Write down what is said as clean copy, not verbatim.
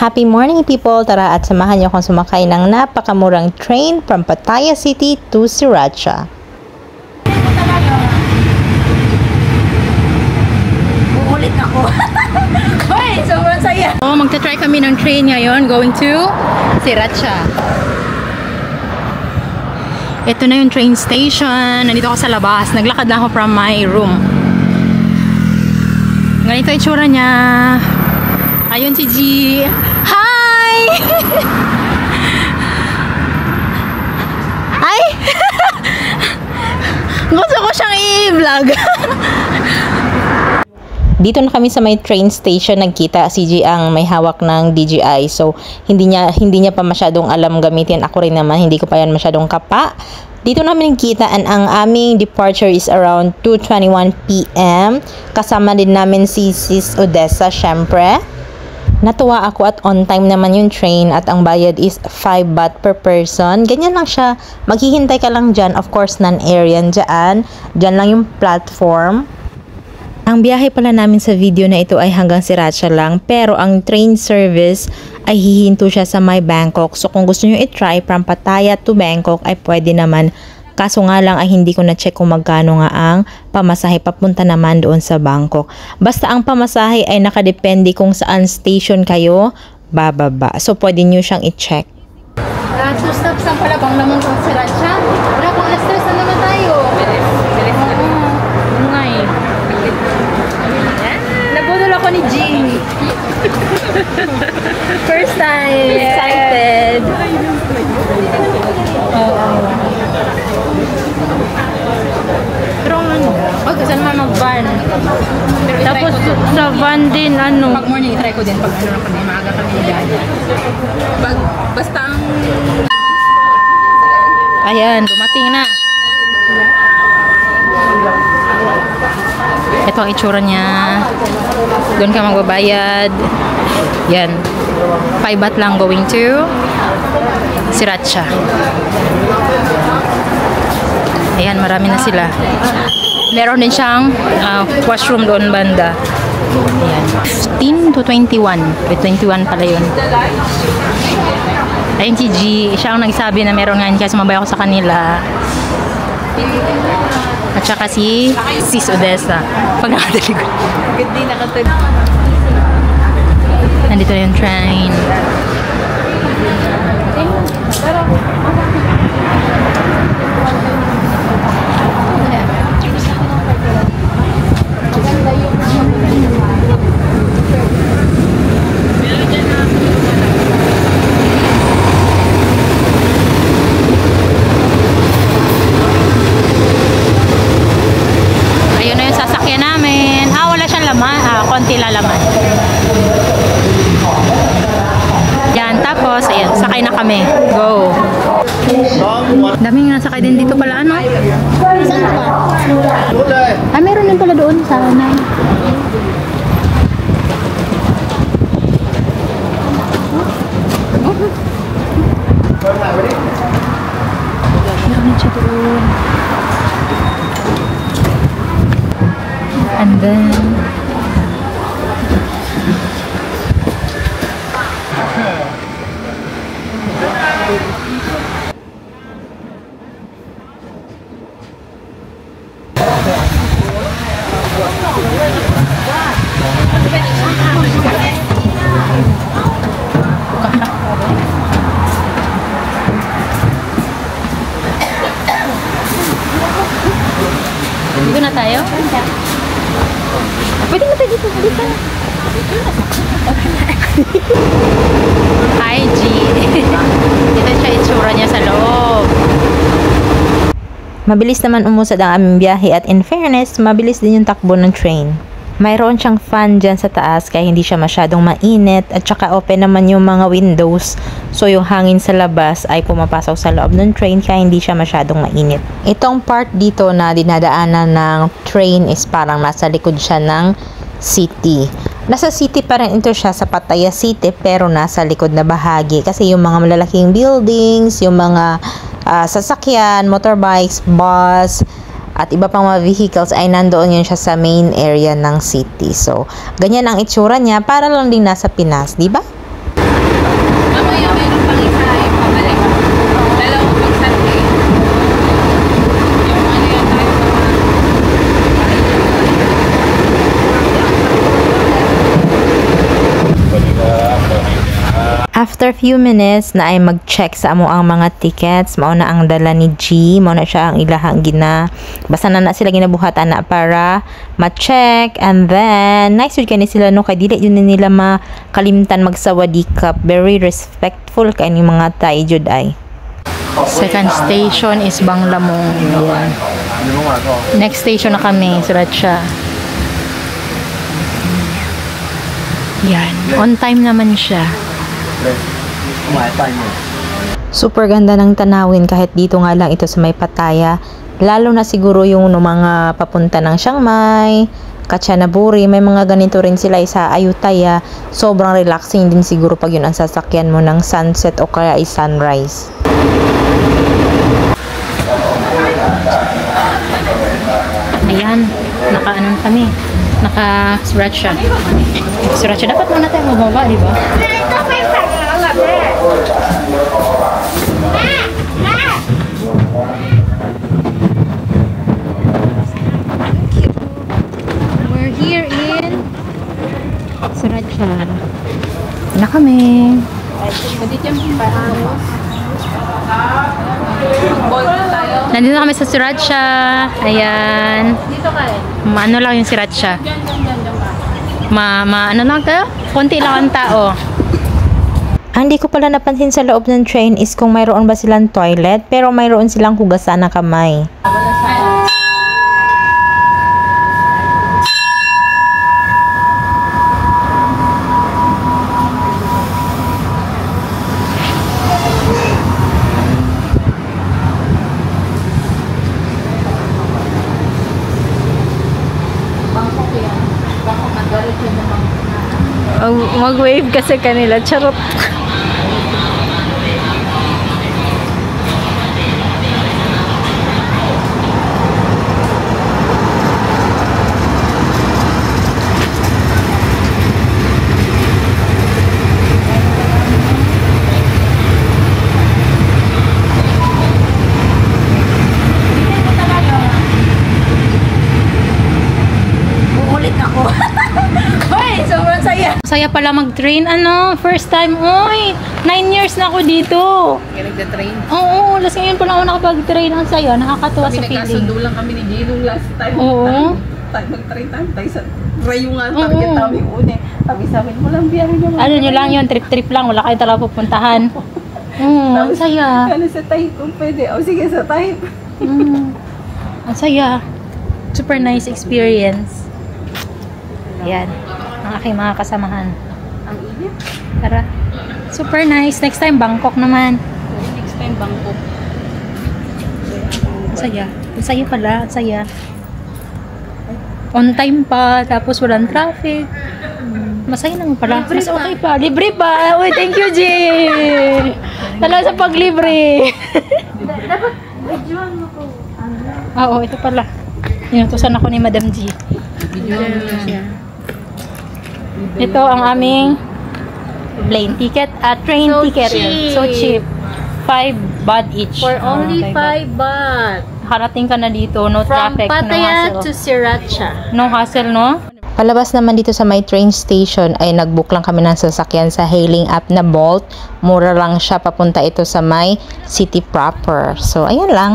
Happy morning people! Tara at samahan niyo akong sumakay ng napakamurang train from Pattaya City to Sriracha. Uulit ako. Hoy, sobrang saya. Oh, magta-try kami ng train ngayon going to Sriracha. Ito na yung train station. Nandito ako sa labas. Naglakad na ako from my room. Ganito yung itsura niya. Ayun si G. Hi! Ay! Gusto ko siyang i-vlog. Dito na kami sa may train station, nagkita si G ang may hawak ng DJI. So, hindi niya pa masyadong alam gamitin. Ako rin naman, hindi ko pa yan masyadong kapa. Dito namin nakita ang aming departure is around 2:21 PM. Kasama din namin si Sis Odessa, syempre. Natuwa ako at on time naman yung train at ang bayad is 5 baht per person. Ganyan lang siya. Maghihintay ka lang dyan. Of course, non-aerian dyan. Dyan lang yung platform. Ang biyahe pala namin sa video na ito ay hanggang Sriracha lang. Pero ang train service ay hihinto siya sa may Bangkok. So kung gusto nyo i-try from Pattaya to Bangkok ay pwede naman. Kaso nga lang ay hindi ko na-check kung magkano nga ang pamasahe papunta naman doon sa Bangkok. Basta ang pamasahe ay nakadepende kung saan station kayo bababa. So pwede nyo siyang i-check. 2 stops ang palabang naman sa Sriracha. Wala kung alas 3 na naman tayo. Oo nga eh. Nabudol ako ni G. First time. Excited. Pero ano? Huwag kasi naman mag-van. Tapos sa van din ano. Pag morning, try ko din. Pag ano na kami, maaga kami dyan. Basta ang... Ayan, dumating na. Ito ang itsura niya. Doon ka magbabayad. Yan. 5 baht lang going to Sriracha. Ayan, marami na sila. Meron din siyang washroom doon banda. Ayan. 15 to 21. 21 pala yun. Ayun si G. Siya ang nagsabi na meron nga kaya sumabay ako sa kanila. At saka si Sis Odessa. Pag nakadali ko. Hindi nakatag. Nandito na yung train. Ayun na yung sasakyan namin. Wala siyang laman. Konti lalaman. Yan, tapos, ayan, sakay na kami. Go! Daming nasakay din dito pala, ano? Saan ba? Meron din pala doon sa ano. Meron din siya doon. And then... Dito na tayo? Pwede mo tayo dito. Dito. Hi, G. Dito siya itsura niya sa loob. Mabilis naman umusad ang aming biyahe at in fairness, mabilis din yung takbo ng train. Mayroon siyang fan dyan sa taas kaya hindi siya masyadong mainit at saka open naman yung mga windows. So yung hangin sa labas ay pumapasok sa loob ng train kaya hindi siya masyadong mainit. Itong part dito na dinadaanan ng train is parang nasa likod siya ng city. Nasa city pa rin ito siya sa Pattaya City pero nasa likod na bahagi kasi yung mga malalaking buildings, yung mga sasakyan, motorbikes, bus, at iba pang mga vehicles ay nandoon yun siya sa main area ng city. So, ganyan ang itsura niya para lang din nasa Pinas, di ba? After few minutes na ay mag-check sa amo ang mga tickets, mao na ang dala ni G, mao na siya ang ilahang basta na sila ginabuhatan na para ma-check, and then nice yun kani sila no, kay dili yun nila makalimtan magsawadikap, very respectful kay ni mga Thai jud ay. Second station is Banglamong. Yan. Next station na kami, Sriracha. Yan. On time naman siya. Super ganda ng tanawin kahit dito nga lang ito sa may Pattaya. Lalo na siguro yung mga papunta ng Chiang Mai, Kanchanaburi, may mga ganito rin sila sa Ayutthaya. Sobrang relaxing din siguro pag yun ang sasakyan mo ng sunset o kaya ay sunrise. Ayan, naka-anon kami. Naka-sriracha. Sriracha, dapat muna tayo mababa, di ba? We're here in Sriracha. Na kami. Nandito kami sa Sriracha. Ayan. Ano lang yung Sriracha. Ano lang kayo? Konti lang ang tao. Ang hindi ko pala napansin sa loob ng train is kung mayroon ba silang toilet, pero mayroon silang hugasan na kamay. Mag-wave kasi kanila. Charot. Saya pala mag-train, first time, oy, 9 years na ako dito. Kaya nagda-train. Oo, last ngayon pa lang ako nakapag-train, ang saya, nakakatuwa sa feeling. Nagkasundo lang kami ni Gino last time. Oo. Tayo mag-train tayo sa rayungan, target namin una. Sabi sa amin, walang biyahe naman. Ano nyo lang yun, trip-trip lang, wala kayo talaga pupuntahan. Ang saya. Ano sa tayo kung pwede? O sige, sa tayo. Ang saya. Super nice experience. Ayan. Ang aking mga kasamahan. Ang init. Tara. Super nice. Next time, Bangkok naman. Next time, Bangkok. Ang saya. Ang saya pala. Ang saya. On time pa. Tapos walang traffic. Masaya naman pala. Mas okay pa. Libre pa. Uy, thank you, Jay. Talaga sa paglibre. Dapat, videoan mo ko. Oo, ito pala. Inutusan ako ni Madam G. Videoan mo siya. Ito ang aming plane ticket at train ticket. Cheap. So cheap. 5 baht each. For only 5 baht. baht. Harating ka na dito. No From traffic. Pattaya no to hassle. Sriracha. No hassle, no? Palabas naman dito sa may train station ay nag-book lang kami ng sasakyan sa hailing app na Bolt. Mura lang siya, papunta ito sa may city proper. So, ayan lang.